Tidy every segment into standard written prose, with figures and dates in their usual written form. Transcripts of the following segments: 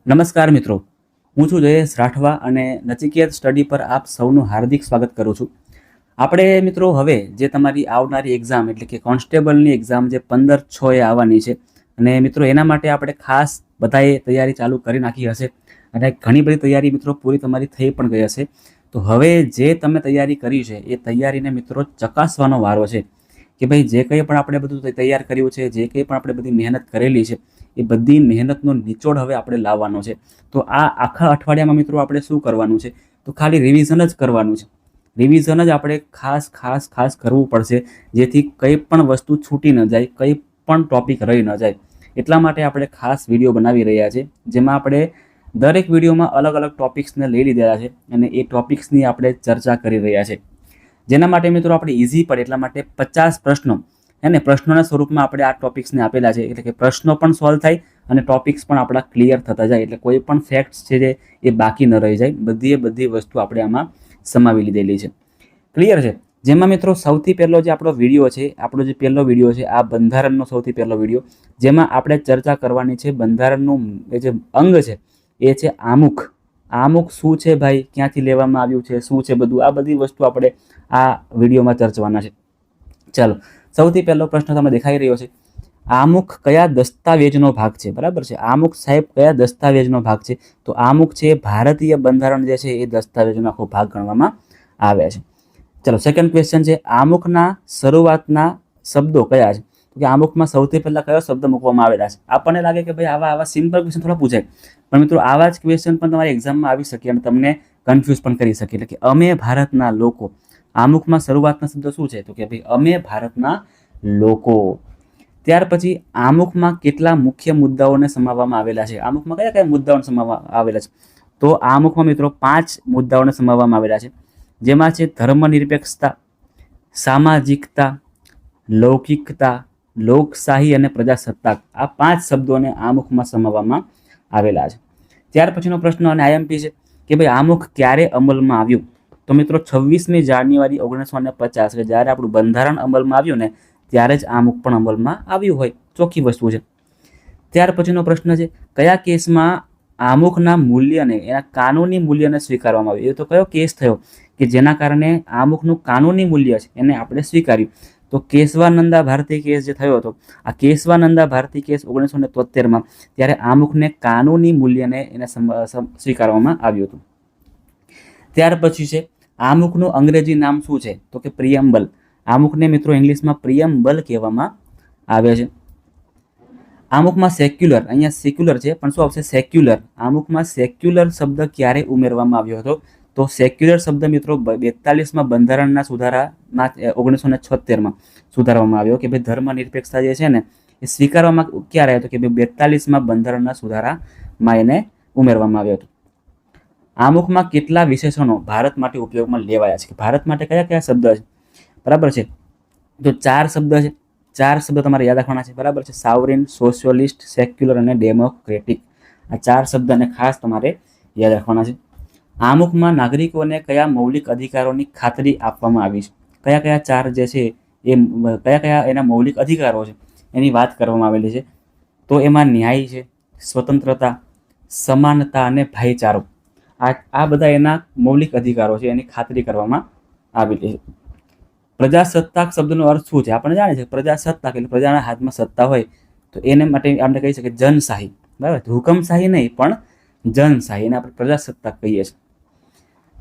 નમસ્કાર મિત્રો, હું છું જયેશ રાઠવા અને નચિકેત સ્ટડી પર આપ સૌનું હાર્દિક સ્વાગત કરું છું. આપણે મિત્રો હવે જે તમારી આવનારી એક્ઝામ એટલે કે કોન્સ્ટેબલની એક્ઝામ જે 15/6 એ આવવાની છે અને મિત્રો એના માટે આપણે ખાસ બધાએ તૈયારી ચાલુ કરી નાખી હશે અને ઘણી બધી તૈયારી મિત્રો પૂરી તમારી થઈ પણ ગઈ હશે. તો હવે જે તમે તૈયારી કરી છે એ તૈયારીને મિત્રો ચકાસવાનો વારો છે કે ભાઈ જે કંઈ પણ આપણે બધું તૈયાર કર્યું છે, જે કંઈ પણ આપણે બધી મહેનત કરેલી છે એ બધી મહેનતનો નિચોડ હવે આપણે લાવવાનો છે. તો આ આખા અઠવાડિયામાં મિત્રો આપણે શું કરવાનું છે? તો ખાલી રિવિઝન જ કરવાનું છે. રિવિઝન જ આપણે ખાસ કરવું પડશે, જેથી કંઈ પણ વસ્તુ છૂટી ન જાય, કંઈ પણ ટોપિક રહી ન જાય. એટલા માટે આપણે ખાસ વિડીયો બનાવી રહ્યા છે, જેમાં આપણે દરેક વિડીયોમાં અલગ અલગ ટોપિક્સને લઈ લીધેલા છે અને એ ટોપિક્સની આપણે ચર્ચા કરી રહ્યા છે. જેના માટે મિત્રો આપણે ઇઝી પડે એટલા માટે 50 પ્રશ્નો અને પ્રશ્નોના સ્વરૂપમાં આપણે આ ટોપિક્સને આપેલા છે, એટલે કે પ્રશ્નો પણ સોલ્વ થાય અને ટોપિક્સ પણ આપણા ક્લિયર થતા જાય, એટલે કોઈ પણ ફેક્ટ્સ છે જે એ બાકી ન રહી જાય. બધી વસ્તુ આપણે આમાં સમાવી લીધેલી છે. ક્લિયર છે? જેમાં મિત્રો સૌથી પહેલો જે આપણો વિડીયો છે, આપણો જે પહેલો વિડીયો છે આ બંધારણનો સૌથી પહેલો વિડીયો, જેમાં આપણે ચર્ચા કરવાની છે બંધારણનું એ જે અંગ છે એ છે આમુખ. આમુખ શું છે ભાઈ, ક્યાંથી લેવામાં આવ્યું છે, શું છે બધું, આ બધી વસ્તુ આપણે આ વિડીયોમાં ચર્ચવાના છે. ચાલો, સૌથી પહેલો પ્રશ્ન તમને દેખાઈ રહ્યો છે, આમુખ કયા દસ્તાવેજનો ભાગ છે? બરાબર છે, આમુખ સાહેબ કયા દસ્તાવેજનો ભાગ છે? તો આમુખ છે ભારતીય બંધારણ જે છે એ દસ્તાવેજનો આખો ભાગ ગણવામાં આવે છે. ચલો, સેકન્ડ ક્વેશ્ચન છે, આમુખના શરૂઆતના શબ્દો કયા છે? તો કે આમુખમાં સૌથી પહેલા કયો શબ્દ મૂકવામાં આવેલા છે? આપણને લાગે કે ભાઈ આવા સિમ્પલ ક્વેશ્ચન થોડા પૂછાય, પણ મિત્રો આવા જ ક્વેશ્ચન પણ તમારી એક્ઝામમાં આવી શકે અને તમને કન્ફ્યુઝ પણ કરી શકે. એટલે કે અમે ભારતના લોકો, આમુખમાં શરૂઆતના શબ્દ શું છે? તો કે ભાઈ અમે ભારતના લોકો. ત્યાર પછી આમુખમાં કેટલા મુખ્ય મુદ્દાઓને સમાવવામાં આવેલા છે? આમુખમાં કયા કયા મુદ્દાઓને સમાવવામાં આવેલા છે? તો આમુખમાં મિત્રો 5 મુદ્દાઓને સમાવવામાં આવેલા છે, જેમાં છે ધર્મનિરપેક્ષતા, સામાજિકતા, લૌકિકતા, લોકશાહી અને પ્રજાસત્તાક. આ 5 શબ્દોને આમુખમાં સમાવવામાં આવેલા છે. ત્યાર પછીનો પ્રશ્ન અને આઈએમપી છે કે ભાઈ આમુખ ક્યારે અમલમાં આવ્યું? તો મિત્રો 26મી જાન્યુઆરી 1950, કે જ્યારે આપણું બંધારણ અમલમાં આવ્યું ને ત્યારે જ આમુખ પણ અમલમાં આવ્યું હોય, ચોખ્ખી વસ્તુ છે. ત્યાર પછીનો પ્રશ્ન છે, કયા કેસમાં આમુખના મૂલ્યને, એના કાનૂની મૂલ્યને સ્વીકારવામાં આવ્યું? એ તો કયો કેસ થયો કે જેના કારણે આમુખનું કાનૂની મૂલ્ય છે એને આપણે સ્વીકાર્યું? તો કેશવાનંદા ભારતી કેસ જે થયો હતો, આ કેશવાનંદા ભારતી કેસ 1973માં, ત્યારે આમુખને કાનૂની મૂલ્યને એને સ્વીકારવામાં આવ્યું હતું. ત્યાર પછી છે આમુખનું અંગ્રેજી નામ શું છે? તો કે પ્રિયમ્બલ. આમુખને મિત્રો ઇંગ્લિશમાં પ્રિયમ્બલ કહેવામાં આવે છે. આમુખમાં સેક્યુલર, અહીંયા સેક્યુલર છે પણ શું આવશે? સેક્યુલર. આમુખમાં સેક્યુલર શબ્દ ક્યારે ઉમેરવામાં આવ્યો હતો? તો સેક્યુલર શબ્દ મિત્રો 42માં બંધારણના સુધારામાં 1976માં સુધારવામાં આવ્યો, કે ભાઈ ધર્મનિરપેક્ષતા જે છે ને એ સ્વીકારવામાં ક્યારે આવ્યો? તો કે ભાઈ 42માં બંધારણના સુધારામાં એને ઉમેરવામાં આવ્યો હતો. આમુખમાં કેટલા વિશેષણો ભારત માટે ઉપયોગમાં લેવાયા છે? ભારત માટે કયા કયા શબ્દ છે? બરાબર છે, તો 4 શબ્દ છે. 4 શબ્દ તમારે યાદ રાખવાના છે. બરાબર છે, સાવરીન, સોશિયલિસ્ટ, સેક્યુલર અને ડેમોક્રેટિક. આ 4 શબ્દને ખાસ તમારે યાદ રાખવાના છે. આમુખમાં નાગરિકોને કયા મૌલિક અધિકારોની ખાતરી આપવામાં આવી છે? કયા કયા 4 જે છે એ કયા કયા એના મૌલિક અધિકારો છે એની વાત કરવામાં આવેલી છે? તો એમાં ન્યાય છે, સ્વતંત્રતા, સમાનતા અને ભાઈચારો. આ બધા એના મૌલિક અધિકારો છે, એની ખાતરી કરવામાં આવેલી છે. પ્રજાસત્તાક શબ્દનો અર્થ શું છે? આપણે જાણીએ છીએ પ્રજાસત્તાક એટલે પ્રજાના હાથમાં સત્તા હોય, તો એને માટે આપણે કહી શકીએ જનશાહી. બરાબર, હુકમશાહી નહીં પણ જનશાહી, એને આપણે પ્રજાસત્તાક કહીએ છીએ.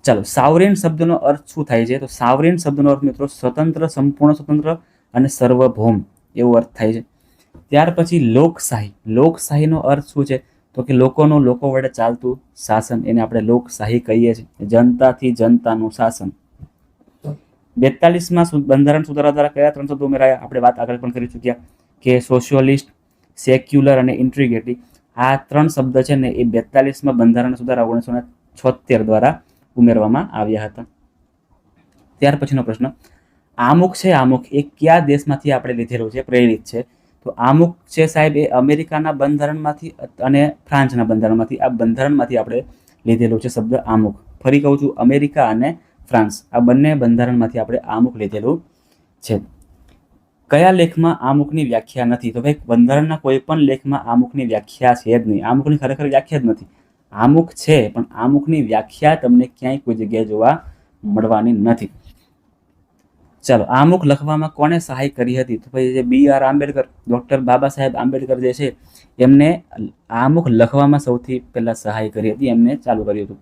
ચાલો, સાવરીન શબ્દનો અર્થ શું થાય છે? તો સાવરીન શબ્દનો અર્થ મિત્રો સ્વતંત્ર, સંપૂર્ણ સ્વતંત્ર અને સર્વભૌમ એવો અર્થ થાય છે. ત્યાર પછી લોકશાહી. લોકશાહીનો અર્થ શું છે? તો કે લોકોનું લોકો વડે ચાલતું શાસન, એને આપણે લોકશાહી કહીએ છીએ. જનતાથી જનતાનું શાસન. 42માં બંધારણ સુધારા દ્વારા કયા 3 શબ્દો ઉમેરાયા? આપણે વાત આગળ પણ કરી ચૂક્યા કે સોશિયલિસ્ટ, સેક્યુલર અને ઇન્ટિગ્રિટી. આ 3 શબ્દ છે ને એ 42માં બંધારણ સુધારા 1976 દ્વારા ઉમેરવામાં આવ્યા હતા. ત્યાર પછીનો પ્રશ્ન, આમુખ છે, આમુખ એ કયા દેશમાંથી આપણે લીધેલું છે, પ્રેરિત છે? તો આમુખ છે સાહેબ એ અમેરિકાના બંધારણમાંથી અને ફ્રાન્સના બંધારણમાંથી, આ બંધારણમાંથી આપણે લીધેલું છે શબ્દ આમુખ. ફરી કહું છું, અમેરિકા અને ફ્રાન્સ આ બંને બંધારણમાંથી આપણે આમુખ લીધેલું છે. કયા લેખમાં આમુખની વ્યાખ્યા નથી? તો ભાઈ બંધારણના કોઈ પણ લેખમાં આમુખની વ્યાખ્યા છે જ નહીં. આમુખની ખરેખર વ્યાખ્યા જ નથી. આમુખ છે પણ આમુખની વ્યાખ્યા તમને ક્યાંય કોઈ જગ્યાએ જોવા મળવાની નથી. ચાલો, આમુખ લખવામાં કોને સહાય કરી હતી? તો ભાઈ જે BR આંબેડકર, ડૉક્ટર બાબા સાહેબ આંબેડકર જે છે એમને આમુખ લખવામાં સૌથી પહેલા સહાય કરી હતી, એમને ચાલુ કર્યું હતું.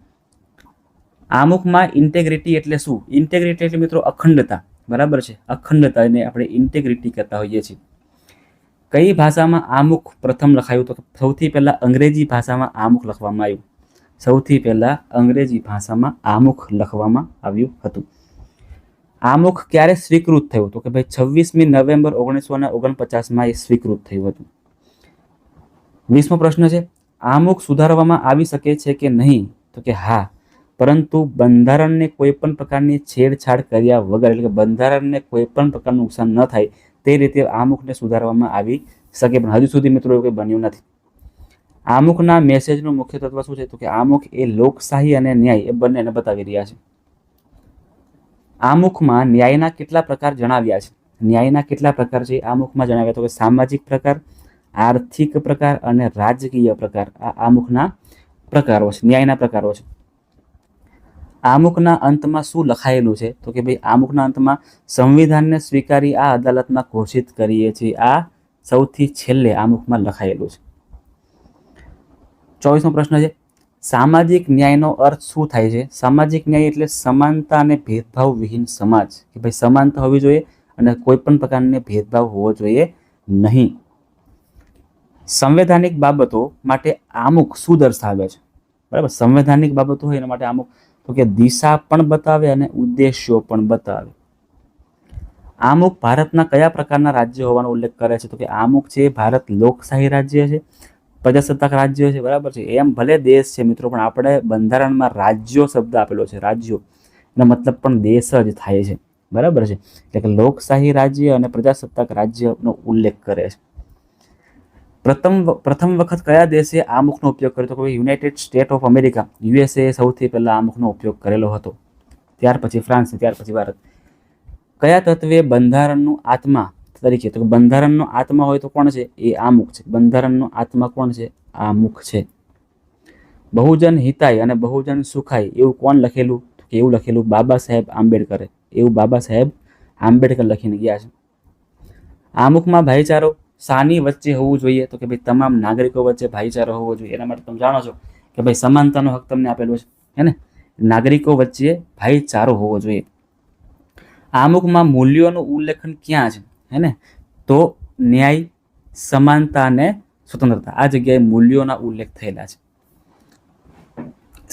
આમુખમાં ઇન્ટેગ્રિટી એટલે શું? ઇન્ટેગ્રિટી એટલે મિત્રો અખંડતા, બરાબર છે. અખંડતાને આપણે ઇન્ટેગ્રિટી કહેતા હોઈએ છીએ. કઈ ભાષામાં આમુખ પ્રથમ લખાયું? તો સૌથી પહેલા અંગ્રેજી ભાષામાં આમુખ લખવામાં આવ્યું. સૌથી પહેલા અંગ્રેજી ભાષામાં આમુખ લખવામાં આવ્યું હતું. આમુખ ક્યારે સ્વીકૃત થયું? તો કે ભાઈ 26મી નવેમ્બર 1949માં એ સ્વીકૃત થયું હતું. 20મો પ્રશ્ન છે, આમુખ સુધારવામાં આવી શકે છે કે નહીં? તો કે હા, પરંતુ બંધારણને કોઈ પણ પ્રકારની છેડછાડ કર્યા વગર, એટલે કે બંધારણને કોઈ પણ પ્રકારનું નુકસાન ન થાય તે રીતે આમુખને સુધારવામાં આવી શકે, પણ હજુ સુધી મિત્રો એવું કંઈ બન્યું નથી. આમુખના મેસેજનું મુખ્ય તત્વ શું છે? તો કે આમુખ એ લોકશાહી અને ન્યાય એ બંનેને બતાવી રહ્યા છે. આમુખમાં ન્યાયના કેટલા પ્રકાર જણાવ્યા છે? ન્યાયના કેટલા પ્રકાર છે આમુખમાં જણાવ્યા? તો કે સામાજિક પ્રકાર, આર્થિક પ્રકાર અને રાજકીય પ્રકાર આ આમુખના પ્રકારો છે, ન્યાયના પ્રકારો છે. આમુખના અંતમાં શું લખાયેલું છે? તો કે ભાઈ આમુખના અંતમાં સંવિધાનને સ્વીકારી આ અદાલતમાં ઘોષિત કરીએ છીએ. આ સૌથી છેલ્લે આમુખમાં લખાયેલું છે. 24મો પ્રશ્ન છે, સામાજિક ન્યાયનો અર્થ શું થાય છે? સામાજિક ન્યાય એટલે સમાનતા અને ભેદભાવ વિહીન સમાજ, કે ભાઈ સમાનતા હોવી જોઈએ અને કોઈ પણ પ્રકારનો ભેદભાવ હોવો જોઈએ નહીં. સંવૈધાનિક બાબતો માટે આમુખ શું દર્શાવે છે? બરાબર, સંવૈધાનિક બાબતો હોય એના માટે આમુખ તો કે દિશા પણ બતાવે અને ઉદ્દેશ્યો પણ બતાવે. આમુખ ભારતના કયા પ્રકારના રાજ્ય હોવાનો ઉલ્લેખ કરે છે? તો કે આમુખ છે ભારત લોકશાહી રાજ્ય છે, પ્રજાસત્તાક રાજ્ય છે, બરાબર છે. એમ ભલે દેશ છે મિત્રો, પણ આપણે બંધારણમાં રાજ્યો શબ્દ આપેલો છે, રાજ્યો એનો મતલબ પણ દેશ જ થાય છે, બરાબર છે. એટલે કે લોકશાહી રાજ્ય અને પ્રજાસત્તાક રાજ્યનો ઉલ્લેખ કરે છે. પ્રથમ વખત કયા દેશે આમુખનો ઉપયોગ કર્યો? તો કે United state of America, USA સૌથી પહેલા આમુખનો ઉપયોગ કરેલો હતો. ત્યાર પછી ફ્રાન્સ, ત્યાર પછી ભારત. કયા તત્વે બંધારણનું આત્મા તરીકે? તો બંધારણનો આત્મા હોય તો કોણ છે? એ આમુખ છે. બંધારણનો આત્મા કોણ છે? આમુખ છે. બહુજન હિતાય અને બહુજન સુખાય એવું કોણ લખેલું? તો કે એવું લખેલું બાબા સાહેબ આંબેડકરે. એવું બાબા સાહેબ આંબેડકર લખીને ગયા છે. આમુખમાં ભાઈચારો શાની વચ્ચે હોવું જોઈએ? તો કે ભાઈ તમામ નાગરિકો વચ્ચે ભાઈચારો હોવો જોઈએ. એના માટે તમે જાણો છો કે ભાઈ સમાનતાનો હક તમને આપેલો છે, હે ને? નાગરિકો વચ્ચે ભાઈચારો હોવો જોઈએ. આમુખમાં મૂલ્યોનું ઉલ્લેખન ક્યાં છે? હે ને? તો ન્યાય, સમાનતા અને સ્વતંત્રતા આ જગ્યાએ મૂલ્યોના ઉલ્લેખ થયેલા છે.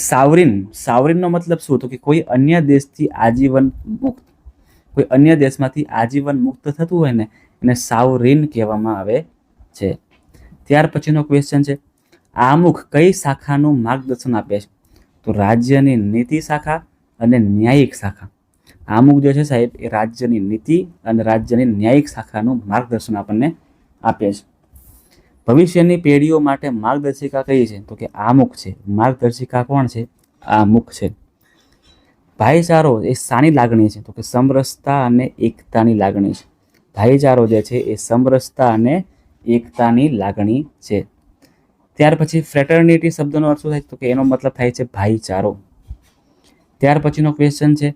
સાવરીનનો મતલબ શું? તો કે કોઈ અન્ય દેશથી આજીવન મુક્ત, કોઈ અન્ય દેશમાંથી આજીવન મુક્ત થતું હોય ને એને સાવરીન કહેવામાં આવે છે. ત્યાર પછીનો ક્વેશ્ચન છે, આમુખ કઈ શાખાનું માર્ગદર્શન આપે છે? તો રાજ્યની નીતિ શાખા અને ન્યાયિક શાખા. આમુખ જે છે સાહેબ એ રાજ્યની નીતિ અને રાજ્યની ન્યાયિક શાખાનું માર્ગદર્શન આપણને આપે છે. ભવિષ્યની પેઢીઓ માટે માર્ગદર્શિકા કઈ છે? તો કે આમુખ છે. માર્ગદર્શિકા કોણ છે? આમુખ છે. ભાઈચારો એ શાની લાગણી છે? તો કે સમરસતા અને એકતાની લાગણી છે. ભાઈચારો જે છે એ સમરસતા અને એકતાની લાગણી છે. ત્યાર પછી ફ્રેટર્નિટી શબ્દનો અર્થ શું થાય? તો કે એનો મતલબ થાય છે ભાઈચારો. ત્યાર પછીનો ક્વેશ્ચન છે,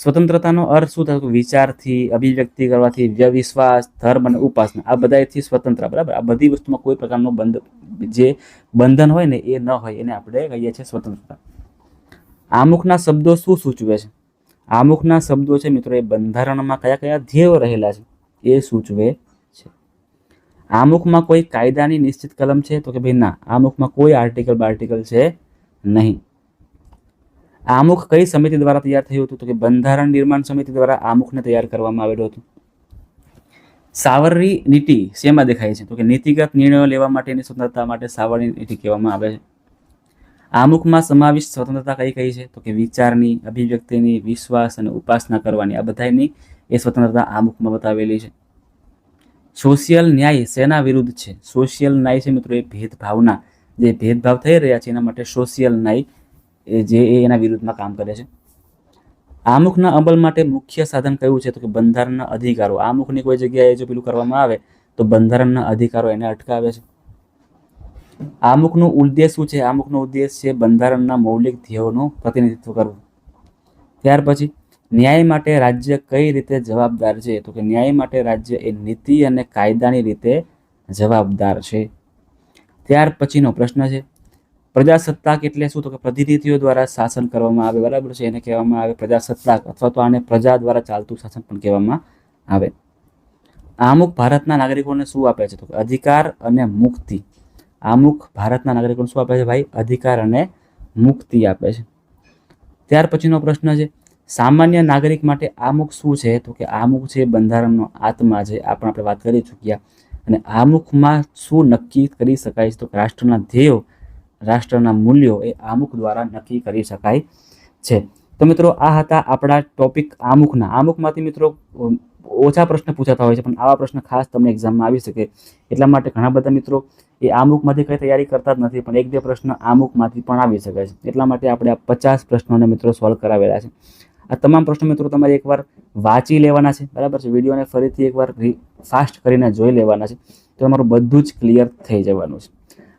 સ્વતંત્રતાનો અર્થ શું થાય? વિચારથી, અભિવ્યક્તિ કરવાથી, વિશ્વાસ, ધર્મ અને ઉપાસના આ બધાથી સ્વતંત્ર, બરાબર. આ બધી વસ્તુમાં કોઈ પ્રકારનો બંધન હોય ને એ ન હોય એને આપણે કહીએ છીએ સ્વતંત્રતા. આમુખના શબ્દો શું સૂચવે છે? આમુખના શબ્દો છે મિત્રો એ બંધારણમાં કયા કયા ધ્યેયો રહેલા છે એ સૂચવે છે. આમુખમાં કોઈ કાયદાની નિશ્ચિત કલમ છે? તો કે ભાઈ ના, આમુખમાં કોઈ આર્ટિકલ છે નહીં. આમુખ કઈ સમિતિ દ્વારા તૈયાર થયું હતું? તો કે બંધારણ નિર્માણ સમિતિ દ્વારા આમુખને તૈયાર કરવામાં આવેલું હતું. સાવરણી નીતિ શેમાં દેખાય છે? તો કે નીતિગત નિર્ણયો લેવા માટેની સ્વતંત્રતા માટે સાવરણી નીતિ કહેવામાં આવે છે. આમુખમાં સમાવિષ્ટ સ્વતંત્રતા કઈ કઈ છે? તો કે વિચારની, અભિવ્યક્તિની, વિશ્વાસ અને ઉપાસના કરવાની આ બધાની એ સ્વતંત્રતા આમુખમાં બતાવેલી છે. સોશિયલ ન્યાય શેના વિરુદ્ધ છે? સોશિયલ ન્યાય છે મિત્રો એ ભેદભાવના, જે ભેદભાવ થઈ રહ્યા છે એના માટે સોશિયલ ન્યાય જે એના વિરુદ્ધમાં કામ કરે છે. આમુખના અમલ માટે મુખ્ય સાધન કયું છે? તો કે બંધારણના અધિકારો. આમુખની કોઈ જગ્યાએ જો પેલું કરવામાં આવે તો બંધારણના અધિકારો એને અટકાવે છે. આમુખનો ઉદ્દેશ શું છે? આમુખનો ઉદ્દેશ છે બંધારણના મૌલિક ધ્યેયોનું પ્રતિનિધિત્વ કરવું. ત્યાર પછી ન્યાય માટે રાજ્ય કઈ રીતે જવાબદાર છે? તો કે ન્યાય માટે રાજ્ય એ નીતિ અને કાયદાની રીતે જવાબદાર છે. ત્યાર પછીનો પ્રશ્ન છે પ્રજાસત્તાક એટલે શું? તો કે પ્રતિનિધિઓ દ્વારા શાસન કરવામાં આવે, બરાબર છે, એને કહેવામાં આવે પ્રજાસત્તાક, અથવા તો આને પ્રજા દ્વારા ચાલતું શાસન પણ કહેવામાં આવે. આમુખ ભારતના નાગરિકોને શું આપે છે? તો કે અધિકાર અને મુક્તિ. આમુખ ભારતના નાગરિકોને શું આપે છે ભાઈ? અધિકાર અને મુક્તિ આપે છે. ત્યાર પછીનો પ્રશ્ન છે સામાન્ય નાગરિક માટે આમુખ શું છે? તો કે આમુખ છે બંધારણનો આત્મા છે, આ પણ આપણે વાત કરી ચૂક્યા. અને આમુખમાં શું નક્કી કરી શકાય છે? તો રાષ્ટ્રના ધ્યેયો, રાષ્ટ્રના મૂલ્યો એ આમુખ દ્વારા નક્કી કરી શકાય છે. તો મિત્રો આ હતા આપણા ટોપિક આમુખના. આમુખમાંથી મિત્રો ઓછા પ્રશ્ન પૂછાતા હોય છે, પણ આવા પ્રશ્ન ખાસ તમને એક્ઝામમાં આવી શકે એટલા માટે ઘણા બધા મિત્રો એ આમુખમાંથી કંઈ તૈયારી કરતા જ નથી, પણ એક બે પ્રશ્ન આમુખમાંથી પણ આવી શકે છે. એટલા માટે આપણે આ 50 પ્રશ્નોને મિત્રો સોલ્વ કરાવેલા છે. આ તમામ પ્રશ્નો મિત્રો તમારે એકવાર વાંચી લેવાના છે, બરાબર છે. વિડીયોને ફરીથી એકવાર ફાસ્ટ કરીને જોઈ લેવાના છે, તો તમારું બધું જ ક્લિયર થઈ જવાનું છે.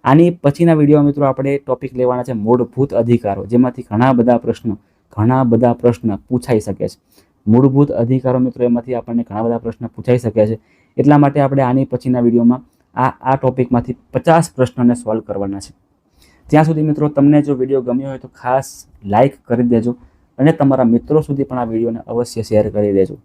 આની પછીના વિડીયો મિત્રો આપણે ટોપિક લેવાના છે મૂળભૂત અધિકારો, જેમાંથી ઘણા બધા પ્રશ્ન પૂછાઈ શકે છે. મૂળભૂત અધિકારો મિત્રો એમાંથી આપણને ઘણા બધા પ્રશ્ન પૂછાઈ શકે છે. એટલા માટે આપણે આની પછીના વિડીયોમાં આ ટોપિકમાંથી 50 પ્રશ્નોને સોલ્વ કરવાના છે. ત્યાં સુધી મિત્રો તમને જો વિડીયો ગમ્યો હોય તો ખાસ લાઈક કરી દેજો અને તમારા મિત્રો સુધી પણ આ વિડીયોને અવશ્ય શેર કરી દેજો.